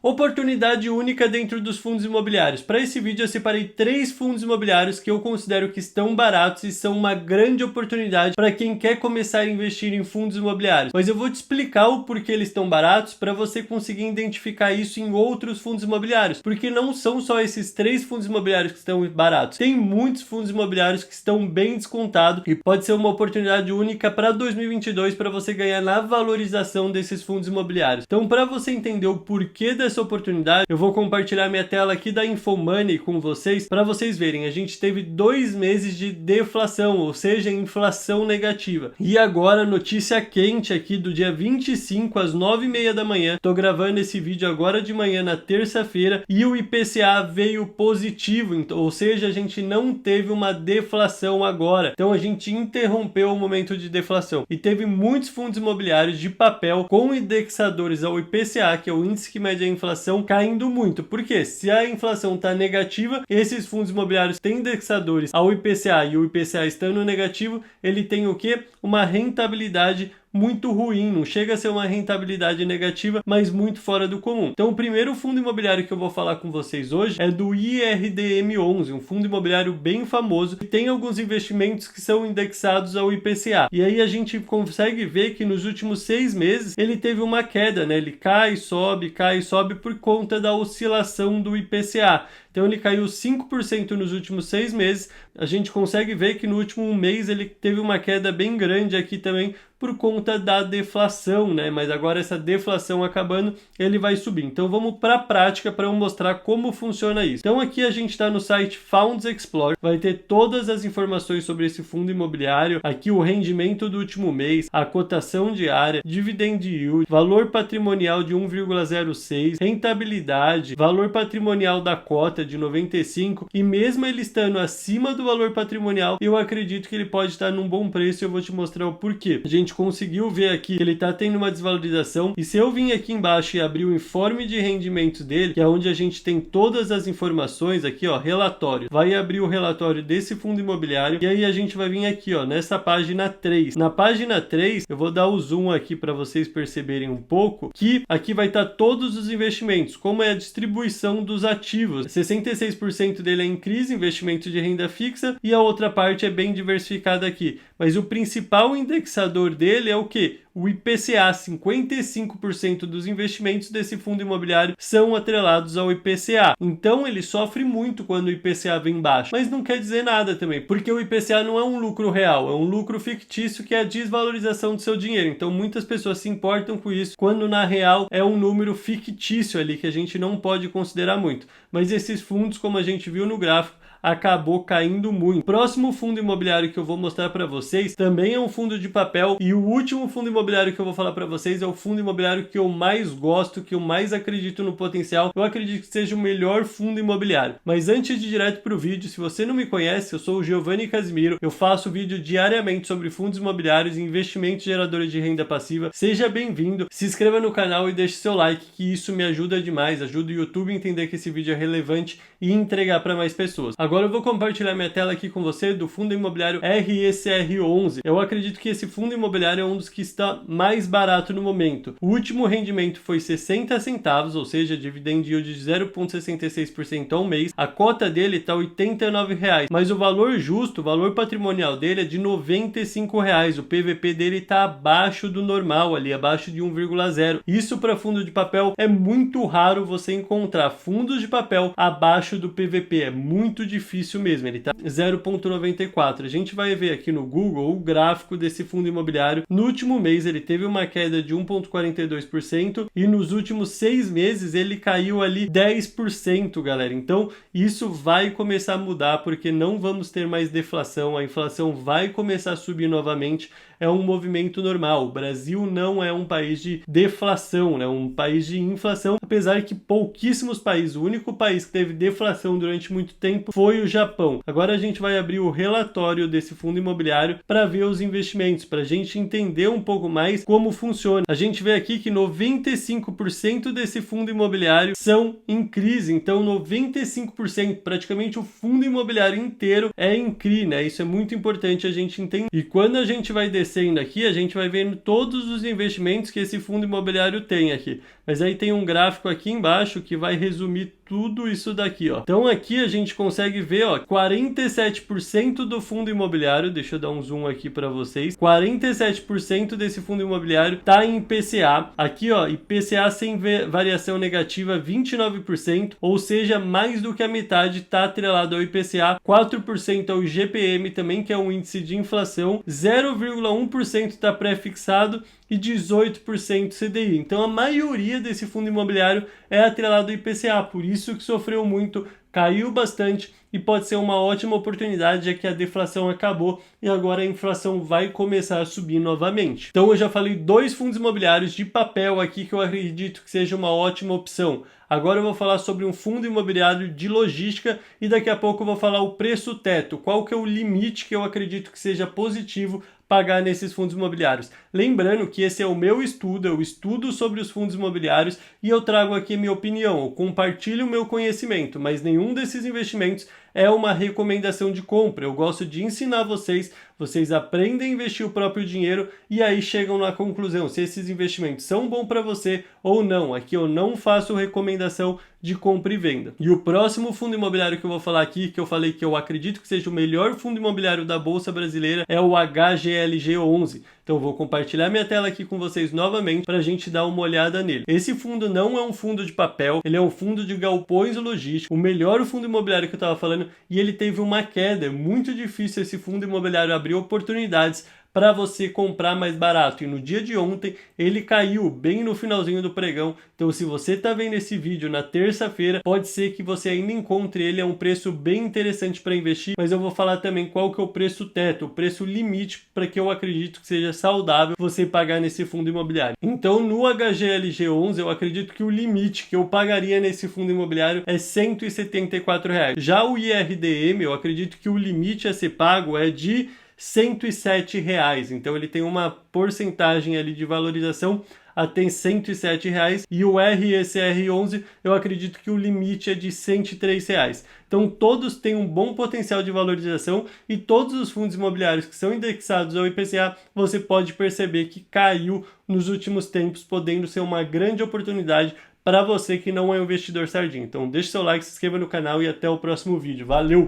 Oportunidade única dentro dos fundos imobiliários. Para esse vídeo eu separei 3 fundos imobiliários que eu considero que estão baratos e são uma grande oportunidade para quem quer começar a investir em fundos imobiliários. Mas eu vou te explicar o porquê eles estão baratos para você conseguir identificar isso em outros fundos imobiliários, porque não são só esses 3 fundos imobiliários que estão baratos. Tem muitos fundos imobiliários que estão bem descontados e pode ser uma oportunidade única para 2022 para você ganhar na valorização desses fundos imobiliários. Então, para você entender o porquê dessa oportunidade, eu vou compartilhar minha tela aqui da InfoMoney com vocês para vocês verem. A gente teve 2 meses de deflação, ou seja, inflação negativa. E agora, notícia quente aqui do dia 25 às 9h30 da manhã. Tô gravando esse vídeo agora de manhã na terça-feira e o IPCA veio positivo, então, ou seja, a gente não teve uma deflação agora. Então a gente interrompeu o momento de deflação. E teve muitos fundos imobiliários de papel com indexadores ao IPCA, que é o índice que mede a inflação, caindo muito. Por quê? Se a inflação está negativa, esses fundos imobiliários têm indexadores ao IPCA e o IPCA estando negativo, ele tem o quê? Uma rentabilidade muito ruim, não chega a ser uma rentabilidade negativa, mas muito fora do comum. Então o primeiro fundo imobiliário que eu vou falar com vocês hoje é do IRDM11, um fundo imobiliário bem famoso, que tem alguns investimentos que são indexados ao IPCA. E aí a gente consegue ver que nos últimos 6 meses ele teve uma queda, né? Ele cai e sobe por conta da oscilação do IPCA. Então ele caiu 5% nos últimos 6 meses. A gente consegue ver que no último mês ele teve uma queda bem grande aqui também por conta da deflação, né? Mas agora essa deflação acabando, ele vai subir. Então vamos para a prática para eu mostrar como funciona isso. Então aqui a gente está no site Funds Explorer, vai ter todas as informações sobre esse fundo imobiliário, aqui o rendimento do último mês, a cotação diária, dividend yield, valor patrimonial de 1,06, rentabilidade, valor patrimonial da cota de 95, e mesmo ele estando acima do valor patrimonial, eu acredito que ele pode estar num bom preço e eu vou te mostrar o porquê. A gente conseguiu ver aqui que ele está tendo uma desvalorização, e se eu vim aqui embaixo e abrir o informe de rendimentos dele, que é onde a gente tem todas as informações aqui, ó, relatório, vai abrir o relatório desse fundo imobiliário, e aí a gente vai vir aqui, ó, nessa página 3. Na página 3, eu vou dar o zoom aqui para vocês perceberem um pouco, que aqui vai estar todos os investimentos, como é a distribuição dos ativos. 66% dele é em crise, investimento de renda fixa, e a outra parte é bem diversificada aqui. Mas o principal indexador dele é o quê? O IPCA. 55% dos investimentos desse fundo imobiliário são atrelados ao IPCA. Então ele sofre muito quando o IPCA vem baixo. Mas não quer dizer nada também, porque o IPCA não é um lucro real, é um lucro fictício que é a desvalorização do seu dinheiro. Então muitas pessoas se importam com isso, quando na real é um número fictício ali que a gente não pode considerar muito. Mas esses fundos, como a gente viu no gráfico, acabou caindo muito. Próximo fundo imobiliário que eu vou mostrar para vocês também é um fundo de papel, e o último fundo imobiliário que eu vou falar para vocês é o fundo imobiliário que eu mais gosto, que eu mais acredito no potencial. Eu acredito que seja o melhor fundo imobiliário. Mas antes de ir direto para o vídeo, se você não me conhece, eu sou o Giovanni Casimiro, eu faço vídeo diariamente sobre fundos imobiliários e investimentos geradores de renda passiva. Seja bem-vindo, se inscreva no canal e deixe seu like, que isso me ajuda demais, ajuda o YouTube a entender que esse vídeo é relevante e entregar para mais pessoas. Agora eu vou compartilhar minha tela aqui com você do fundo imobiliário RECR11. Eu acredito que esse fundo imobiliário é um dos que está mais barato no momento. O último rendimento foi 60 centavos, ou seja, dividend yield de 0,66% ao mês. A cota dele está R$ 89,00, mas o valor justo, o valor patrimonial dele é de R$ 95,00. O PVP dele está abaixo do normal ali, abaixo de 1,0. Isso para fundo de papel é muito raro você encontrar fundos de papel abaixo do PVP, é muito difícil mesmo, ele tá 0,94. A gente vai ver aqui no Google o gráfico desse fundo imobiliário. No último mês ele teve uma queda de 1,42% e nos últimos 6 meses ele caiu ali 10%, galera. Então isso vai começar a mudar, porque não vamos ter mais deflação, a inflação vai começar a subir novamente. É um movimento normal. O Brasil não é um país de deflação, né? Um país de inflação, apesar que pouquíssimos países, o único país que teve deflação durante muito tempo foi o Japão. Agora a gente vai abrir o relatório desse fundo imobiliário para ver os investimentos, para a gente entender um pouco mais como funciona. A gente vê aqui que 95% desse fundo imobiliário são em crise, então 95%, praticamente o fundo imobiliário inteiro é em CRI, né? Isso é muito importante a gente entender. E quando a gente vai descendo aqui, a gente vai vendo todos os investimentos que esse fundo imobiliário tem aqui. Mas aí tem um gráfico aqui embaixo que vai resumir tudo isso daqui, ó. Então aqui a gente consegue ver, ó, 47% do fundo imobiliário, deixa eu dar um zoom aqui para vocês, 47% desse fundo imobiliário tá em IPCA. Aqui, ó, IPCA sem variação negativa 29%, ou seja, mais do que a metade tá atrelado ao IPCA, 4% ao IGPM também, que é um índice de inflação, 0,1% está pré-fixado e 18% CDI. Então a maioria desse fundo imobiliário é atrelado ao IPCA, por isso que sofreu muito, caiu bastante e pode ser uma ótima oportunidade, já que a deflação acabou e agora a inflação vai começar a subir novamente. Então eu já falei 2 fundos imobiliários de papel aqui que eu acredito que seja uma ótima opção. Agora eu vou falar sobre um fundo imobiliário de logística e daqui a pouco eu vou falar o preço teto, qual que é o limite que eu acredito que seja positivo pagar nesses fundos imobiliários. Lembrando que esse é o meu estudo, eu estudo sobre os fundos imobiliários e eu trago aqui minha opinião, eu compartilho o meu conhecimento, mas nenhum desses investimentos é uma recomendação de compra. Eu gosto de ensinar vocês, vocês aprendem a investir o próprio dinheiro e aí chegam na conclusão se esses investimentos são bons para você ou não. Aqui eu não faço recomendação de compra e venda. E o próximo fundo imobiliário que eu vou falar aqui, que eu falei que eu acredito que seja o melhor fundo imobiliário da Bolsa Brasileira, é o HGLG11. Então eu vou compartilhar minha tela aqui com vocês novamente para a gente dar uma olhada nele. Esse fundo não é um fundo de papel, ele é um fundo de galpões logísticos, o melhor fundo imobiliário que eu estava falando, e ele teve uma queda. É muito difícil esse fundo imobiliário abrir oportunidades para você comprar mais barato. E no dia de ontem ele caiu bem no finalzinho do pregão. Então se você está vendo esse vídeo na terça-feira, pode ser que você ainda encontre ele a um preço bem interessante para investir, mas eu vou falar também qual que é o preço teto, o preço limite para que eu acredito que seja saudável você pagar nesse fundo imobiliário. Então no HGLG11 eu acredito que o limite que eu pagaria nesse fundo imobiliário é R$ 174. Já o IRDM, eu acredito que o limite a ser pago é de R$ 107. Então ele tem uma porcentagem ali de valorização até R$ 107. E o RSR11 eu acredito que o limite é de R$ 103. Então todos têm um bom potencial de valorização e todos os fundos imobiliários que são indexados ao IPCA você pode perceber que caiu nos últimos tempos, podendo ser uma grande oportunidade para você que não é um investidor sardinha. Então deixe seu like, se inscreva no canal e até o próximo vídeo. Valeu!